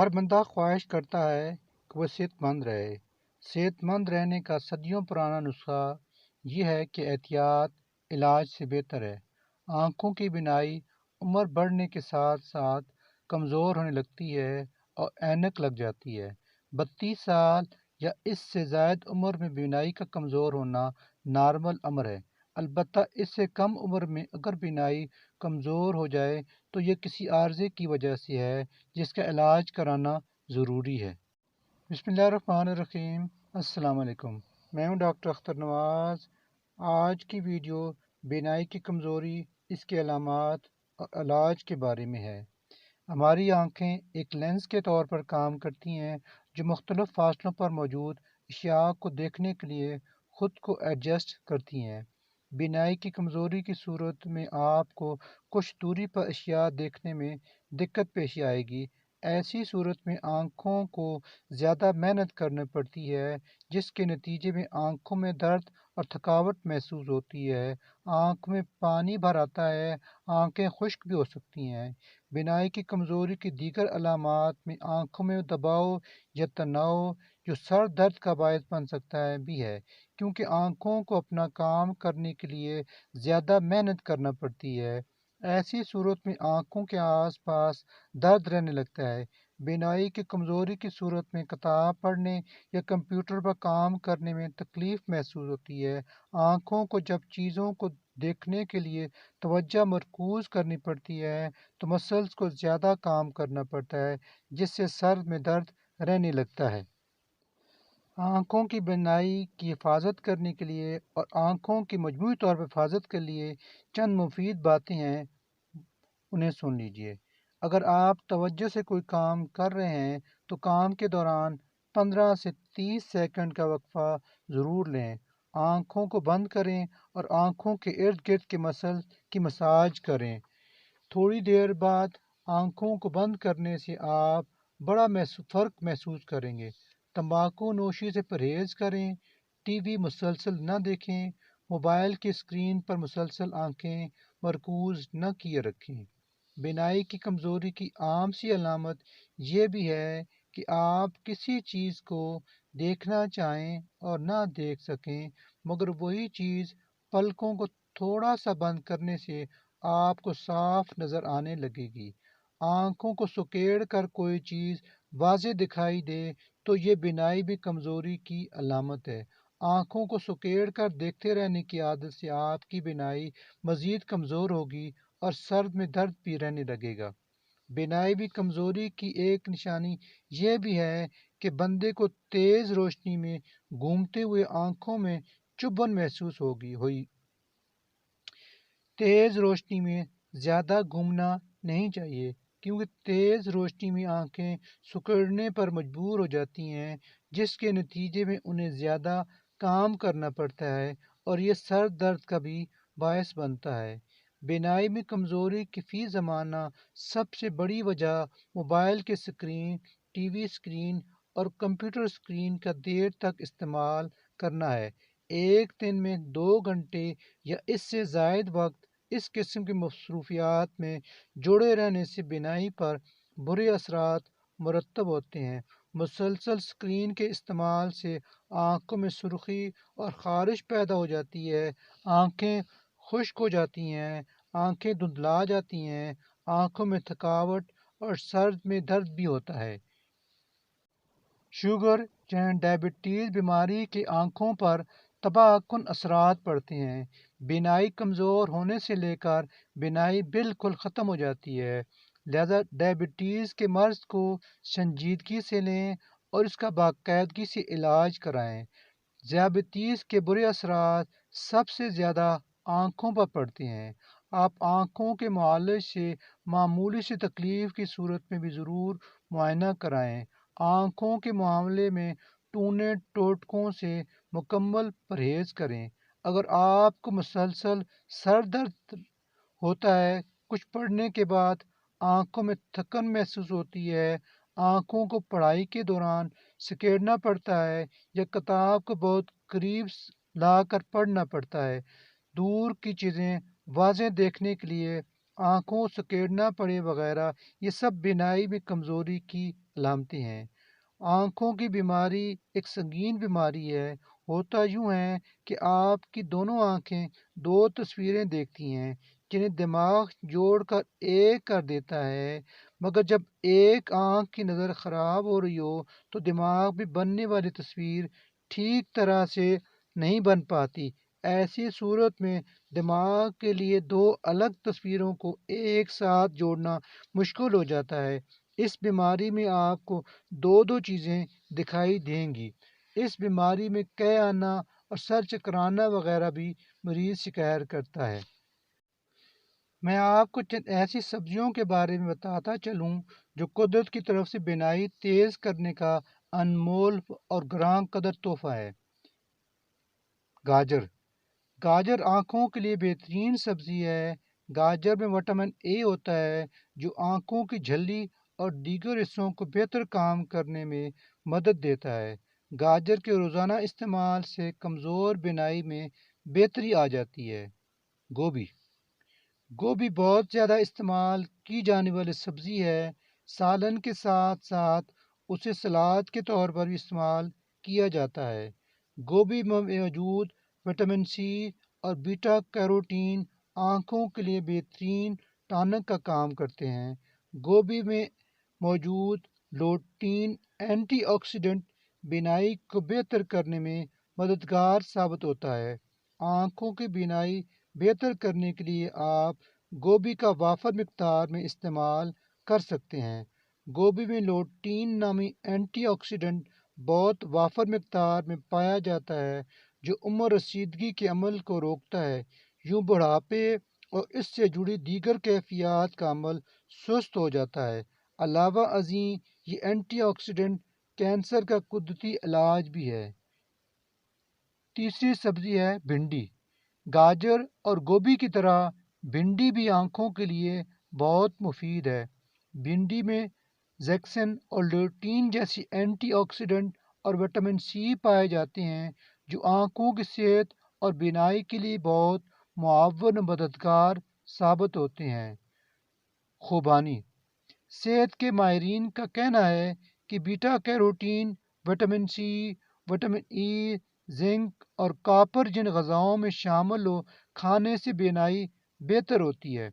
ہر بندہ خواہش کرتا ہے کہ وہ صحت مند رہے۔ صحت مند رہنے کا صدیوں پرانا نسخہ یہ ہے کہ احتیاط علاج سے بہتر ہے۔ آنکھوں کی بینائی عمر بڑھنے کے ساتھ ساتھ کمزور ہونے لگتی ہے اور اینک لگ جاتی ہے۔ 32 سال یا اس سے زائد عمر میں بینائی کا کمزور ہونا نارمل امر ہے۔ البتہ اس سے کم عمر میں اگر بینائی کمزور ہو جائے تو یہ کسی عارضے کی وجہ سے ہے جس کا علاج کرانا ضروری ہے۔ بسم اللہ الرحمن الرحیم۔ السلام علیکم، میں ہوں ڈاکٹر اختر نواز۔ آج کی ویڈیو بینائی کی کمزوری، اس کے علامات اور علاج کے بارے میں ہے۔ ہماری آنکھیں ایک لینس کے طور پر کام کرتی ہیں جو مختلف فاصلوں پر موجود اشیاء کو دیکھنے کے لیے خود کو ایڈجسٹ کرتی ہیں۔ بینائی کی کمزوری کی صورت میں آپ کو کچھ دوری پر اشیاء دیکھنے میں دقت پیش آئے گی۔ ایسی صورت میں آنکھوں کو زیادہ محنت کرنی پڑتی ہے، جس کے نتیجے میں آنکھوں میں درد اور تھکاوٹ محسوس ہوتی ہے، آنکھ میں پانی بھر آتا ہے، آنکھیں خشک بھی ہو سکتی ہیں۔ بینائی کی کمزوری کی دیگر علامات میں آنکھوں میں دباؤ یا تناؤ جو سر درد کا باعث بن سکتا ہے بھی ہے، کیونکہ آنکھوں کو اپنا کام کرنے کے لیے زیادہ محنت کرنا پڑتی ہے۔ ایسی صورت میں آنکھوں کے آس پاس درد رہنے لگتا ہے۔ بینائی کی کمزوری کی صورت میں کتاب پڑھنے یا کمپیوٹر پر کام کرنے میں تکلیف محسوس ہوتی ہے۔ آنکھوں کو جب چیزوں کو دیکھنے کے لیے توجہ مرکوز کرنی پڑتی ہے تو مسلز کو زیادہ کام کرنا پڑتا ہے، جس سے سر میں درد رہنے لگتا ہے۔ آنکھوں کی بینائی کی حفاظت کرنے کے لیے اور آنکھوں کی مجموعی طور پر حفاظت کے لیے چند مفید باتیں ہیں، انہیں سن لیجئے۔ اگر آپ توجہ سے کوئی کام کر رہے ہیں تو کام کے دوران 15 سے 30 سیکنڈ کا وقفہ ضرور لیں۔ آنکھوں کو بند کریں اور آنکھوں کے ارد گرد کے مسل کی مساج کریں۔ تھوڑی دیر بعد آنکھوں کو بند کرنے سے آپ بڑا فرق محسوس کریں گے۔ تمباکو نوشی سے پرہیز کریں۔ ٹی وی مسلسل نہ دیکھیں۔ موبائل کی اسکرین پر مسلسل آنکھیں مرکوز نہ کیے رکھیں۔ بینائی کی کمزوری کی عام سی علامت یہ بھی ہے کہ آپ کسی چیز کو دیکھنا چاہیں اور نہ دیکھ سکیں، مگر وہی چیز پلکوں کو تھوڑا سا بند کرنے سے آپ کو صاف نظر آنے لگے گی۔ آنکھوں کو سکیڑ کر کوئی چیز واضح دکھائی دے تو یہ بینائی بھی کمزوری کی علامت ہے۔ آنکھوں کو سکیڑ کر دیکھتے رہنے کی عادت سے آپ کی بینائی مزید کمزور ہوگی اور سر میں درد بھی رہنے لگے گا۔ بینائی بھی کمزوری کی ایک نشانی یہ بھی ہے کہ بندے کو تیز روشنی میں گھومتے ہوئے آنکھوں میں چبھن محسوس ہوئی۔ تیز روشنی میں زیادہ گھومنا نہیں چاہیے، کیونکہ تیز روشنی میں آنکھیں سکڑنے پر مجبور ہو جاتی ہیں، جس کے نتیجے میں انہیں زیادہ کام کرنا پڑتا ہے اور یہ سر درد کا بھی باعث بنتا ہے۔ بینائی میں کمزوری کی فی زمانہ سب سے بڑی وجہ موبائل کے اسکرین، ٹی وی اسکرین اور کمپیوٹر اسکرین کا دیر تک استعمال کرنا ہے۔ ایک دن میں 2 گھنٹے یا اس سے زائد وقت اس قسم کی مصروفیات میں جڑے رہنے سے بینائی پر برے اثرات مرتب ہوتے ہیں۔ مسلسل اسکرین کے استعمال سے آنکھوں میں سرخی اور خارش پیدا ہو جاتی ہے، آنکھیں خشک ہو جاتی ہیں، آنکھیں دھندلا جاتی ہیں، آنکھوں میں تھکاوٹ اور سر میں درد بھی ہوتا ہے۔ شوگر یا ڈائبٹیز بیماری کے آنکھوں پر تباہ کن اثرات پڑتے ہیں۔ بینائی کمزور ہونے سے لے کر بینائی بالکل ختم ہو جاتی ہے، لہذا ڈائبٹیز کے مرض کو سنجیدگی سے لیں اور اس کا باقاعدگی سے علاج کرائیں۔ ذیابیطس کے برے اثرات سب سے زیادہ آنکھوں پر پڑتے ہیں۔ آپ آنکھوں کے معالج سے معمولی سی تکلیف کی صورت میں بھی ضرور معائنہ کرائیں۔ آنکھوں کے معاملے میں ٹونے ٹوٹکوں سے مکمل پرہیز کریں۔ اگر آپ کو مسلسل سر درد ہوتا ہے، کچھ پڑھنے کے بعد آنکھوں میں تھکن محسوس ہوتی ہے، آنکھوں کو پڑھائی کے دوران سکیڑنا پڑتا ہے یا کتاب کو بہت قریب لا کر پڑھنا پڑتا ہے، دور کی چیزیں واضح دیکھنے کے لیے آنکھوں سکیڑنا پڑے وغیرہ، یہ سب بینائی میں کمزوری کی علامتیں ہیں۔ آنکھوں کی بیماری ایک سنگین بیماری ہے۔ ہوتا یوں ہے کہ آپ کی دونوں آنکھیں دو تصویریں دیکھتی ہیں جنہیں دماغ جوڑ کر ایک کر دیتا ہے، مگر جب ایک آنکھ کی نظر خراب ہو رہی ہو تو دماغ میں بننے والی تصویر ٹھیک طرح سے نہیں بن پاتی۔ ایسی صورت میں دماغ کے لیے دو الگ تصویروں کو ایک ساتھ جوڑنا مشکل ہو جاتا ہے۔ اس بیماری میں آپ کو دو دو چیزیں دکھائی دیں گی۔ اس بیماری میں قے آنا اور سر چکرانا وغیرہ بھی مریض شکایت کرتا ہے۔ میں آپ کو چند ایسی سبزیوں کے بارے میں بتاتا چلوں جو قدرت کی طرف سے بینائی تیز کرنے کا انمول اور گراں قدر تحفہ ہے۔ گاجر۔ گاجر آنکھوں کے لیے بہترین سبزی ہے۔ گاجر میں وٹامن اے ہوتا ہے جو آنکھوں کی جھلی اور دیگر حصوں کو بہتر کام کرنے میں مدد دیتا ہے۔ گاجر کے روزانہ استعمال سے کمزور بینائی میں بہتری آ جاتی ہے۔ گوبھی۔ گوبھی بہت زیادہ استعمال کی جانے والی سبزی ہے۔ سالن کے ساتھ ساتھ اسے سلاد کے طور پر بھی استعمال کیا جاتا ہے۔ گوبھی میں موجود وٹامن سی اور بیٹا کیروٹین آنکھوں کے لیے بہترین ٹانک کا کام کرتے ہیں۔ گوبھی میں موجود لوٹین اینٹی آکسیڈنٹ بینائی کو بہتر کرنے میں مددگار ثابت ہوتا ہے۔ آنکھوں کی بینائی بہتر کرنے کے لیے آپ گوبھی کا وافر مقدار میں استعمال کر سکتے ہیں۔ گوبھی میں لوٹین نامی اینٹی آکسیڈنٹ بہت وافر مقدار میں پایا جاتا ہے جو عمر رسیدگی کے عمل کو روکتا ہے۔ یوں بڑھاپے اور اس سے جڑی دیگر کیفیات کا عمل سست ہو جاتا ہے۔ علاوہ ازیں یہ اینٹی آکسیڈنٹ کینسر کا قدرتی علاج بھی ہے۔ تیسری سبزی ہے بھنڈی۔ گاجر اور گوبھی کی طرح بھنڈی بھی آنکھوں کے لیے بہت مفید ہے۔ بھنڈی میں زیکسن اور لیوٹین جیسی اینٹی آکسیڈنٹ اور وٹامن سی پائے جاتے ہیں جو آنکھوں کی صحت اور بینائی کے لیے بہت معاون و مددگار ثابت ہوتے ہیں۔ خوبانی۔ صحت کے ماہرین کا کہنا ہے کہ beta carotene, vitamin C, vitamin E, zinc اور کاپر جن غذاؤں میں شامل ہو کھانے سے بینائی بہتر ہوتی ہے۔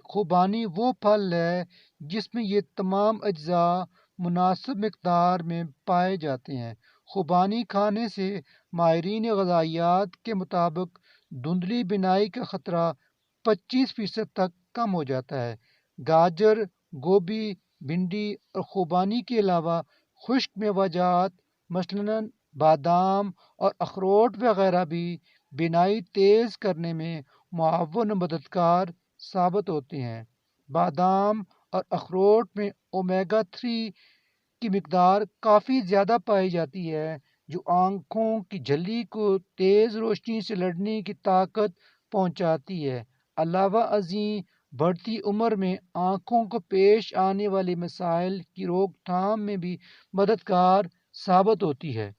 خوبانی وہ پھل ہے جس میں یہ تمام اجزاء مناسب مقدار میں پائے جاتے ہیں۔ خوبانی کھانے سے ماہرین غذائیات کے مطابق دھندلی بینائی کا خطرہ 25% تک کم ہو جاتا ہے۔ گاجر، گوبھی، بھنڈی اور خوبانی کے علاوہ خشک میوہ جات مثلاً بادام اور اخروٹ وغیرہ بھی بینائی تیز کرنے میں معاون و مددگار ثابت ہوتے ہیں۔ بادام اور اخروٹ میں اومیگا 3 کی مقدار کافی زیادہ پائی جاتی ہے جو آنکھوں کی جھلی کو تیز روشنی سے لڑنے کی طاقت پہنچاتی ہے۔ علاوہ ازیں بڑھتی عمر میں آنکھوں کو پیش آنے والے مسائل کی روک تھام میں بھی مددگار ثابت ہوتی ہے۔